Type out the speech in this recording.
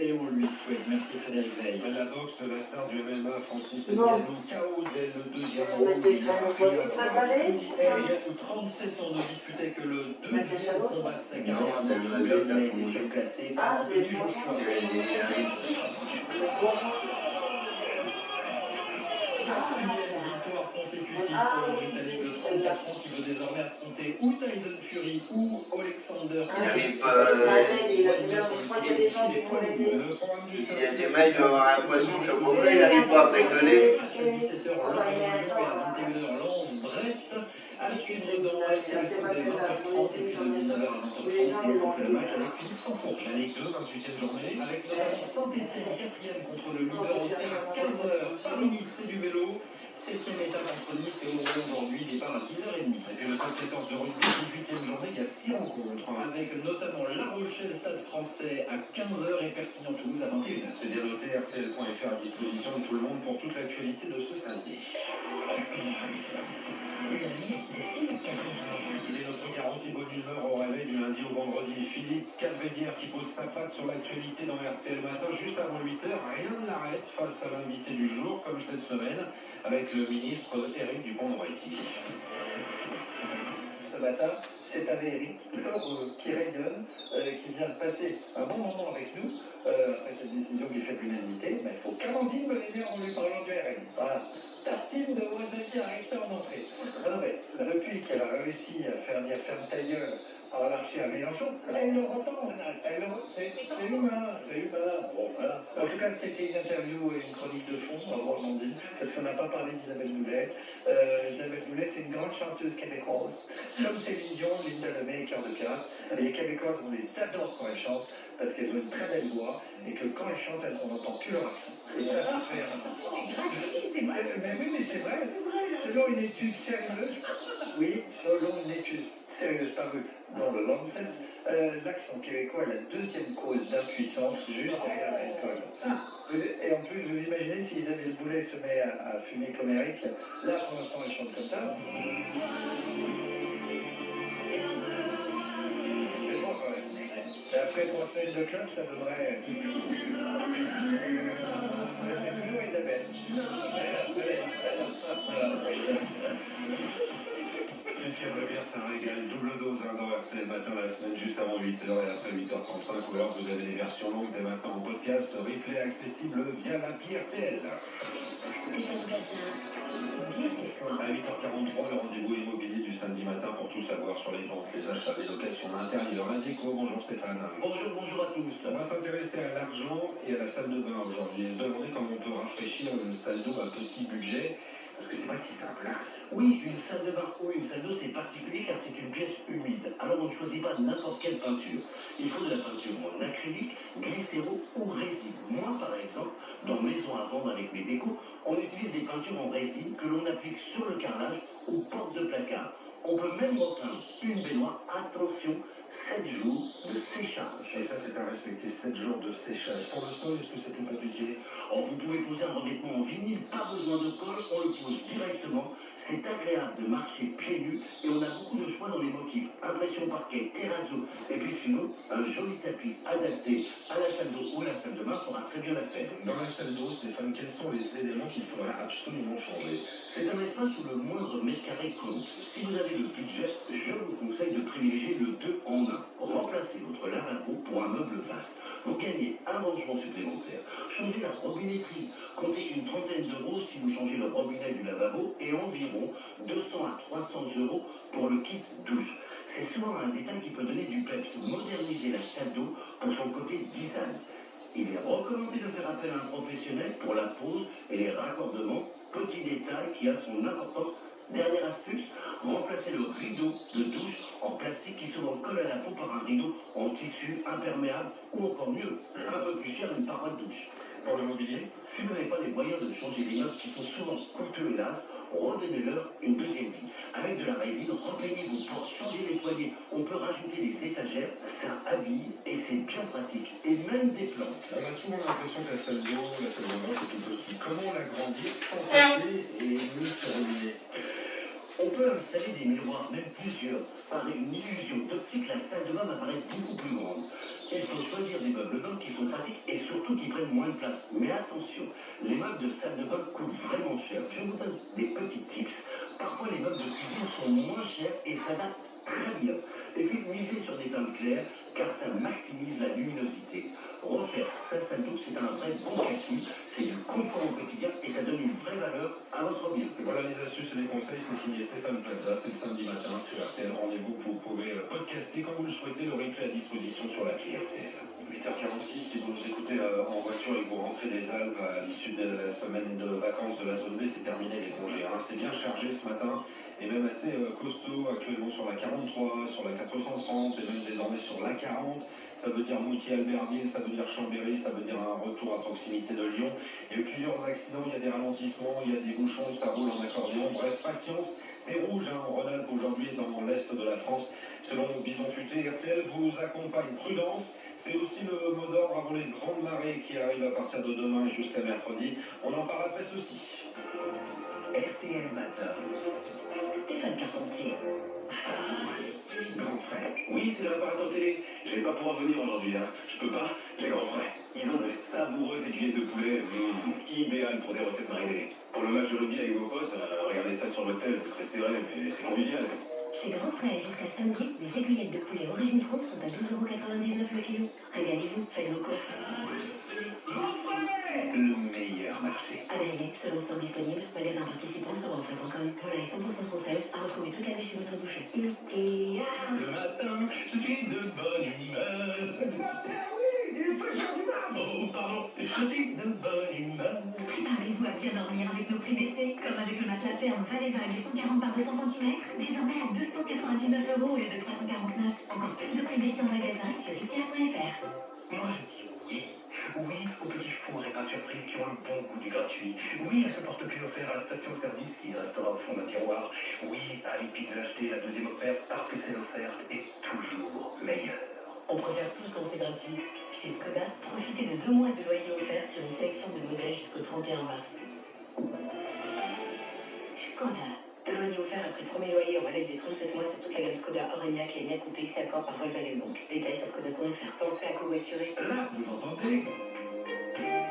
et on lui souhaite. Merci Frédéric Veil. À la boxe, la star du MMA, Francis Non. Ngannou, KO dès le deuxième On round. met des crèmes au poisson, ça va aller? Et Ngannou, 37 ans, ne disputait que le deuxième combat de sa carrière. Non, Il a été surclassé. Ah, c'est les poissons. Les poissons. Victoire consécutive pour le Britannique de 34 ans qui veut désormais affronter ou Tyson Fury ou Alexander. Il a déjà, je crois qu'il y a des gens qui vont l'aider. Il y a des mecs qui ont l'impression que pour lui, il n'arrive pas à bricoler. À 17h, Londres et à 21h, Lens, Brest. À suivre dans la sélection des 20h30 et puis de 19h à 20h30. On fait le match avec Philippe Sanfourche. La Ligue 2, 28e journée. Avec notamment Saint-Etienne 4e contre le leader ancien à 15h. Paris-Nice, c'est du vélo. 7e étape entre Nice et Auron aujourd'hui, départ à 10h30. Et puis le top 14 de rugby, 18e journée, il y a 6 rencontres. Avec notamment La Rochelle, Stade français à 15h et Perpignan-Toulouse à 21h. C'est bien noté, RTL.fr à disposition de tout le monde pour toute l'actualité de ce samedi. Il est notre garantie bonne humeur au réveil du lundi au vendredi. Philippe Calvéguerre qui pose sa patte sur l'actualité dans RTL Matin juste avant 8h. Rien ne l'arrête face à l'invité du jour, comme cette semaine, avec le ministre Éric Dupond-Moretti. Ce matin, c'est un Éric qui rayonne, qui vient de passer un bon moment avec nous. Après cette décision qui fait l'unanimité, mais il faut qu'Amandine me l'énerve en lui parlant du RN. Voilà. Tartine de Wozaki arrive ça en entrée. Non mais, depuis qu'elle a réussi à faire dire ferme ta gueule à l'archer à Mélenchon, elle le retend. C'est humain, c'est humain. Bon, voilà. En tout cas, c'était une interview et une chronique de fond, au revoir Amandine, parce qu'on n'a pas parlé d'Isabelle Boulet. Isabelle Boulet, c'est une grande chanteuse québécoise, comme Céline Dion, Linda Lemay et Cœur de Pirate. Et les Québécoises, on les adore quand elles chantent, parce qu'elles ont une très belle voix, et que quand elles chantent, on n'entend plus leur accent. Et ça fait mais oui, mais c'est vrai. Selon une étude sérieuse, oui, selon une étude sérieuse parue dans le Lancet, l'accent québécois est la deuxième cause d'impuissance juste derrière l'alcool. Et en plus, vous imaginez si Isabelle Boulet se met à fumer comme Eric, là pour l'instant elle chante comme ça. Et après 3 semaines de club, ça donnerait... C'est toujours Isabelle. Calvéguerre, c'est un régal, double dose dans RTL Matin la semaine juste avant 8h et après 8h35. Ou alors vous avez des versions longues dès maintenant en podcast, replay accessible via l'appli RTL. À 8h43, le rendez-vous immobilier du samedi matin pour tout savoir sur les ventes, les achats, les locations d'intérieur. Indico, bonjour Stéphane. Bonjour à tous. On va s'intéresser à l'argent et à la salle de bain aujourd'hui et se demander comment on peut rafraîchir une salle d'eau à petit budget, parce que c'est pas si simple. Hein. Oui, une salle de bain ou une salle d'eau, c'est particulier car c'est une pièce humide. Alors on ne choisit pas n'importe quelle peinture. Il faut de la peinture en acrylique, glycéro ou résine. Moi, par exemple, dans Maison à vendre avec mes décos, on utilise des peintures en résine que l'on applique sur le carrelage ou porte de placard. On peut même repeindre une baignoire. Attention, 7 jours de séchage. Et ça, c'est à respecter, 7 jours de séchage. Pour le sol, est-ce que c'est plus compliqué? Or, vous pouvez poser un revêtement en vinyle, pas besoin de colle, on le pose directement. C'est agréable de marcher pieds nus et on a beaucoup de choix dans les motifs. Impression parquet, terrazzo, et puis sinon, un joli tapis adapté à la salle d'eau ou à la salle de bain fera très bien l'affaire. Dans la salle d'eau, Stéphane, quels sont les éléments qu'il faudra absolument changer? C'est un espace où le moindre mètre carré compte. Si vous avez le budget, je vous conseille de privilégier le 2 en 1. Remplacez votre lavabo pour un meuble vaste. Vous gagnez un rangement supplémentaire. Changez la robinetterie. Comptez une trentaine d'euros si vous changez le robinet du lavabo et environ 200 à 300 euros pour le kit douche. C'est souvent un détail qui peut donner du peps. Moderniser la salle d'eau pour son côté design. Il est recommandé de faire appel à un professionnel pour la pose et les raccordements. Petit détail qui a son importance. Dernière astuce, remplacez le rideau de douche en plastique qui souvent colle à la peau par un rideau en tissu imperméable ou encore mieux, un peu plus cher, une paroi de douche. Pour le mobilier, si vous n'avez pas les moyens de changer les meubles qui sont souvent coûteux hélas, redonnez-leur une deuxième vie. Avec de la résine, repeignez vos portes, changez les poignées. On peut rajouter des étagères, ça habille et c'est bien pratique. Et même des plantes. on a souvent l'impression que la salle de bain, c'est tout petit. Comment l'agrandir sans passer et mieux se ruiner? On peut installer des miroirs, même plusieurs. Par une illusion d'optique, la salle de bain apparaît beaucoup plus grande. Il faut choisir des meubles d'hommes qui sont pratiques et surtout surtout qu'ils prennent moins de place. Mais attention, les meubles de salle de bain coûtent vraiment cher. Je vous donne des petits tips. Parfois, les meubles de cuisine sont moins chers et s'adaptent très bien. Et puis, misez sur des teintes claires, car ça maximise la luminosité. Refaire sa salle d'eau, c'est un vrai bon calcul. C'est du confort au quotidien et ça donne une vraie valeur à votre bien. Voilà les astuces et les conseils, c'est signé Stéphane Plaza, c'est le samedi matin sur RTL. Rendez-vous que vous pouvez podcaster quand vous le souhaitez, le replay à disposition sur l'appli RTL. 8h46, si vous nous écoutez en voiture et que vous rentrez des Alpes à l'issue de la semaine de vacances de la zone B, c'est terminé les congés. Hein. C'est bien chargé ce matin et même assez costaud actuellement sur la 43, sur la 430 et même désormais sur la 40. Ça veut dire Moutier-Albertville, ça veut dire Chambéry, ça veut dire un retour à proximité de Lyon. Il y a eu plusieurs accidents, il y a des ralentissements, il y a des bouchons, ça roule en accordéon. Bref, patience, c'est rouge en Rhône-Alpes aujourd'hui et dans l'est de la France. Selon Bison Futé, RTL vous accompagne prudence. C'est aussi le mot d'ordre avant les grandes marées qui arrivent à partir de demain et jusqu'à mercredi. On en parle après ceci. RTL Matin. Stéphane Carpentier. Grand frère. Oui, c'est le réparateur télé. Je vais pas pouvoir venir aujourd'hui, hein. Je peux pas, j'ai grand frère. Ils ont de savoureuses aiguillettes de poulet, idéales pour des recettes marinées. Pour le match de rugby avec vos potes, regardez ça sur l'hôtel, c'est très serré, mais c'est convivial. Chez Grand Frère, jusqu'à samedi, les aiguillettes de poulet Origine France sont à 12,99 € le kilo. Régalez-vous, faites vos courses. Le meilleur marché. Adrien, selon stock disponible, magasin participant sur grandfrère.com. Volaille 100% française, à retrouver toute l'année chez votre boucher. Ikea. Le matin, je suis de bonne humeur. Oh, pardon, je suis de bonne humeur. Préparez-vous à bien dormir avec nos prix baissés, comme avec le matelas ferme Valévague 140 par 200 cm, désormais à 299 € au lieu de 349. Encore plus de prix baissés en magasin sur Ikea.fr. Moi, je dis oui. Oui aux petits fours et pas surprises qui ont le bon goût du gratuit. Oui à ce porte-clés offert à la station-service qui restera au fond d'un tiroir. Oui à une pizza achetée, la deuxième offerte, parce que c'est l'offerte est toujours meilleure. On préfère tous quand c'est gratuit. Chez Skoda, profitez de 2 mois de loyer offert sur une sélection de modèles jusqu'au 31 mars. Skoda. 2 loyers offerts après premier loyer en modèle des 37 mois sur toute la gamme Skoda, Orenia, Enyaq, Coupé, C Accord par Volkswagen Bank. Détails sur skoda.fr. Pensez à covoiturer. Là, vous entendez